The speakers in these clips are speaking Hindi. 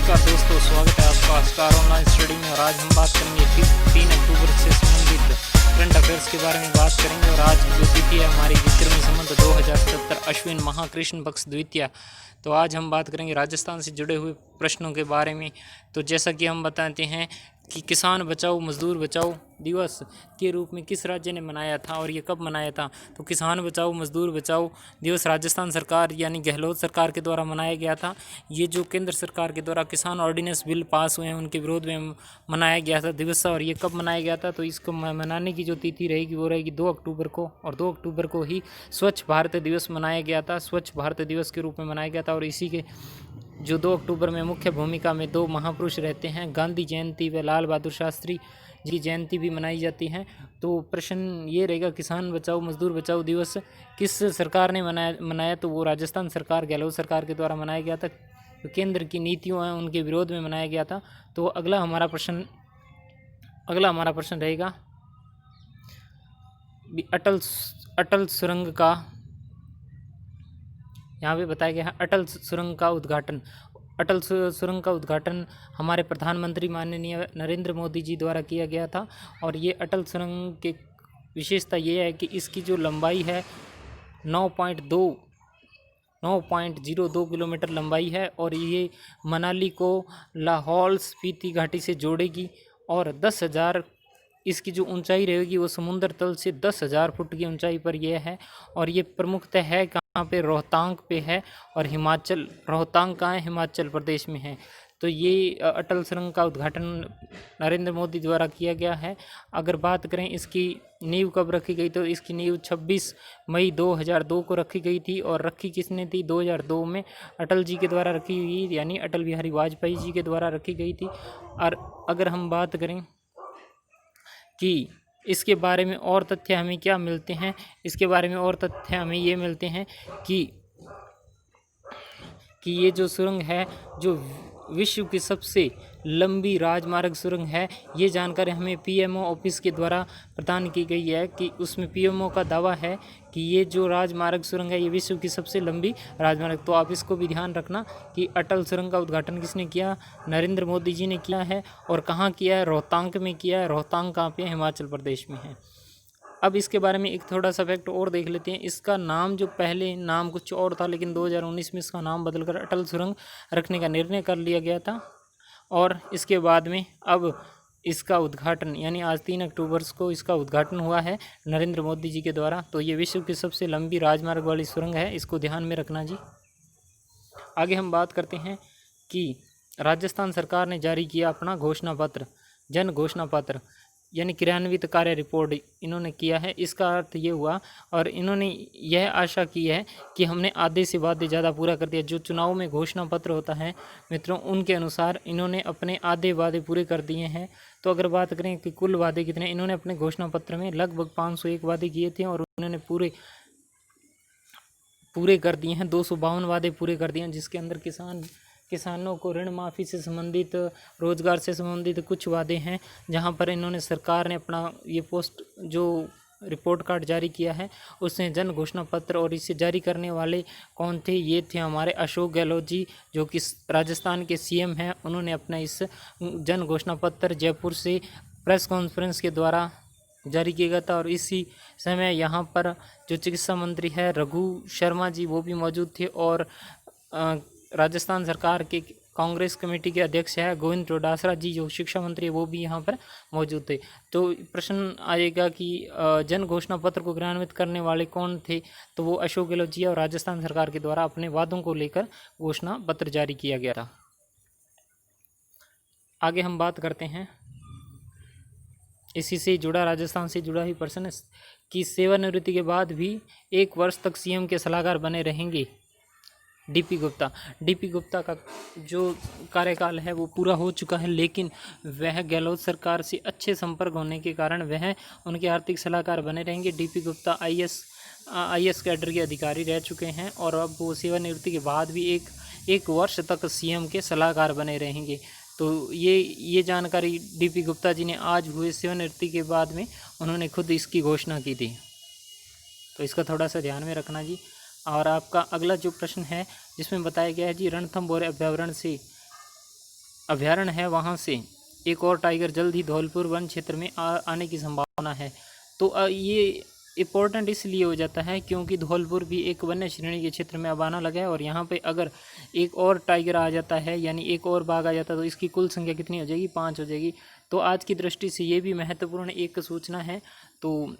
नमस्कार दोस्तों, स्वागत है आपका स्टार ऑनलाइन स्टडी में। और आज हम बात करेंगे 3 अक्टूबर से संबंधित करंट अफेयर्स के बारे में बात करेंगे। और आज की जो तिथि है हमारी विक्रमी संवत 2077 अश्विन माह कृष्ण पक्ष द्वितीया। तो आज हम बात करेंगे राजस्थान से जुड़े हुए प्रश्नों के बारे में। तो जैसा कि हम बताते हैं कि किसान बचाओ मजदूर बचाओ दिवस के रूप में किस राज्य ने मनाया था और ये कब मनाया था। तो किसान बचाओ मजदूर बचाओ दिवस राजस्थान सरकार यानी गहलोत सरकार के द्वारा मनाया गया था। ये जो केंद्र सरकार के द्वारा किसान ऑर्डिनेंस बिल पास हुए हैं उनके विरोध में मनाया गया था दिवस। और ये कब मनाया गया था, तो इसको मनाने की जो तिथि रहेगी वो रहेगी 2 अक्टूबर को। और 2 अक्टूबर को ही स्वच्छ भारत दिवस मनाया गया था, स्वच्छ भारत दिवस के रूप में मनाया गया था। और इसी के जो 2 अक्टूबर में मुख्य भूमिका में 2 महापुरुष रहते हैं, गांधी जयंती व लाल बहादुर शास्त्री जी जयंती भी मनाई जाती है। तो प्रश्न ये रहेगा किसान बचाओ मजदूर बचाओ दिवस किस सरकार ने मनाया तो वो राजस्थान सरकार गहलोत सरकार के द्वारा मनाया गया था। तो केंद्र की नीतियों हैं उनके विरोध में मनाया गया था। तो अगला हमारा प्रश्न रहेगा अटल सुरंग का, यहाँ पे बताया गया है अटल सुरंग का उद्घाटन। अटल सुरंग का उद्घाटन हमारे प्रधानमंत्री माननीय नरेंद्र मोदी जी द्वारा किया गया था। और ये अटल सुरंग की विशेषता ये है कि इसकी जो लंबाई है 9.02 किलोमीटर लंबाई है। और ये मनाली को लाहौल स्पीति घाटी से जोड़ेगी। और 10,000 इसकी जो ऊंचाई रहेगी वो समुद्र तल से 10,000 फुट की ऊंचाई पर यह है। और ये प्रमुखतः है कहाँ पे, रोहतांग पे है। और रोहतांग कहाँ है, हिमाचल प्रदेश में है। तो ये अटल सुरंग का उद्घाटन नरेंद्र मोदी द्वारा किया गया है। अगर बात करें इसकी नींव कब रखी गई, तो इसकी नींव 26 मई 2002 को रखी गई थी। और रखी किसने थी, 2002 में अटल जी के द्वारा रखी हुई, यानी अटल बिहारी वाजपेयी जी के द्वारा रखी गई थी। और अगर हम बात करें कि इसके बारे में और तथ्य हमें क्या मिलते हैं, इसके बारे में और तथ्य हमें ये मिलते हैं कि ये जो सुरंग है जो विश्व की सबसे लंबी राजमार्ग सुरंग है। ये जानकारी हमें पीएमओ ऑफिस के द्वारा प्रदान की गई है कि उसमें पीएमओ का दावा है कि ये जो राजमार्ग सुरंग है ये विश्व की सबसे लंबी राजमार्ग। तो आप इसको भी ध्यान रखना कि अटल सुरंग का उद्घाटन किसने किया, नरेंद्र मोदी जी ने किया है। और कहाँ किया है, रोहतांग में किया है। रोहतांग कहाँ पे है, हिमाचल प्रदेश में है। अब इसके बारे में एक थोड़ा सा फैक्ट और देख लेते हैं। इसका नाम जो पहले नाम कुछ और था, लेकिन 2019 में इसका नाम बदलकर अटल सुरंग रखने का निर्णय कर लिया गया था। और इसके बाद में अब इसका उद्घाटन यानी आज 3 अक्टूबर को इसका उद्घाटन हुआ है नरेंद्र मोदी जी के द्वारा। तो ये विश्व की सबसे लंबी राजमार्ग वाली सुरंग है, इसको ध्यान में रखना जी। आगे हम बात करते हैं कि राजस्थान सरकार ने जारी किया अपना घोषणा पत्र, जन घोषणा पत्र यानी क्रियान्वित कार्य रिपोर्ट इन्होंने किया है। इसका अर्थ ये हुआ और इन्होंने यह आशा की है कि हमने आधे से वादे ज़्यादा पूरा कर दिया। जो चुनाव में घोषणा पत्र होता है मित्रों, उनके अनुसार इन्होंने अपने आधे वादे पूरे कर दिए हैं। तो अगर बात करें कि कुल वादे कितने, इन्होंने अपने घोषणा पत्र में लगभग 501 वादे किए थे और उन्होंने पूरे कर दिए हैं। 252 वादे पूरे कर दिए हैं, जिसके अंदर किसानों को ऋण माफ़ी से संबंधित, रोजगार से संबंधित कुछ वादे हैं, जहां पर इन्होंने सरकार ने अपना ये पोस्ट जो रिपोर्ट कार्ड जारी किया है उसमें जन घोषणा पत्र। और इसे जारी करने वाले कौन थे, ये थे हमारे अशोक गहलोत जी जो कि राजस्थान के सीएम हैं। उन्होंने अपना इस जन घोषणा पत्र जयपुर से प्रेस कॉन्फ्रेंस के द्वारा जारी किया गया था। और इसी समय यहाँ पर जो चिकित्सा मंत्री है रघु शर्मा जी वो भी मौजूद थे। और राजस्थान सरकार के कांग्रेस कमेटी के अध्यक्ष है गोविंद चौटाला जी जो शिक्षा मंत्री है वो भी यहाँ पर मौजूद थे। तो प्रश्न आएगा कि जन घोषणा पत्र को क्रियान्वित करने वाले कौन थे, तो वो अशोक गहलोत जी और राजस्थान सरकार के द्वारा अपने वादों को लेकर घोषणा पत्र जारी किया गया था। आगे हम बात करते हैं इसी से जुड़ा, राजस्थान से जुड़ा ही प्रश्न कि सेवानिवृत्ति के बाद भी 1 वर्ष तक सीएम के सलाहकार बने रहेंगे डीपी गुप्ता का जो कार्यकाल है वो पूरा हो चुका है, लेकिन वह गहलोत सरकार से अच्छे संपर्क होने के कारण वह उनके आर्थिक सलाहकार बने रहेंगे। डीपी गुप्ता आईएएस कैडर के अधिकारी रह चुके हैं और अब वो सेवानिवृत्ति के बाद भी एक वर्ष तक सीएम के सलाहकार बने रहेंगे। तो ये जानकारी डीपी गुप्ता जी ने आज हुए सेवानिवृत्ति के बाद में उन्होंने खुद इसकी घोषणा की थी। तो इसका थोड़ा सा ध्यान में रखना जी। और आपका अगला जो प्रश्न है जिसमें बताया गया है जी रणथंभौर अभ्यारण्य से अभयारण्य है वहाँ से एक और टाइगर जल्द ही धौलपुर वन क्षेत्र में आने की संभावना है। तो ये इम्पोर्टेंट इसलिए हो जाता है क्योंकि धौलपुर भी एक वन्य श्रेणी के क्षेत्र में अब आना लगा है, और यहाँ पे अगर एक और टाइगर आ जाता है यानी एक और बाघ आ जाता है तो इसकी कुल संख्या कितनी हो जाएगी, 5 हो जाएगी। तो आज की दृष्टि से ये भी महत्वपूर्ण एक सूचना है। तो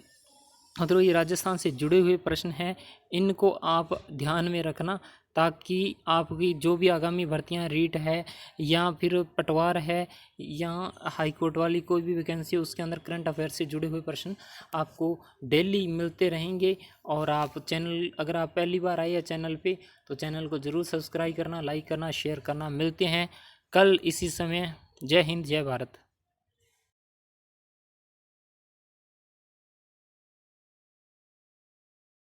मतलब ये राजस्थान से जुड़े हुए प्रश्न हैं, इनको आप ध्यान में रखना ताकि आपकी जो भी आगामी भर्तियां रीट है या फिर पटवार है या हाई कोर्ट वाली कोई भी वैकेंसी है उसके अंदर करंट अफेयर से जुड़े हुए प्रश्न आपको डेली मिलते रहेंगे। और आप चैनल, अगर आप पहली बार आए हैं चैनल पे तो चैनल को ज़रूर सब्सक्राइब करना, लाइक करना, शेयर करना। मिलते हैं कल इसी समय। जय हिंद, जय भारत।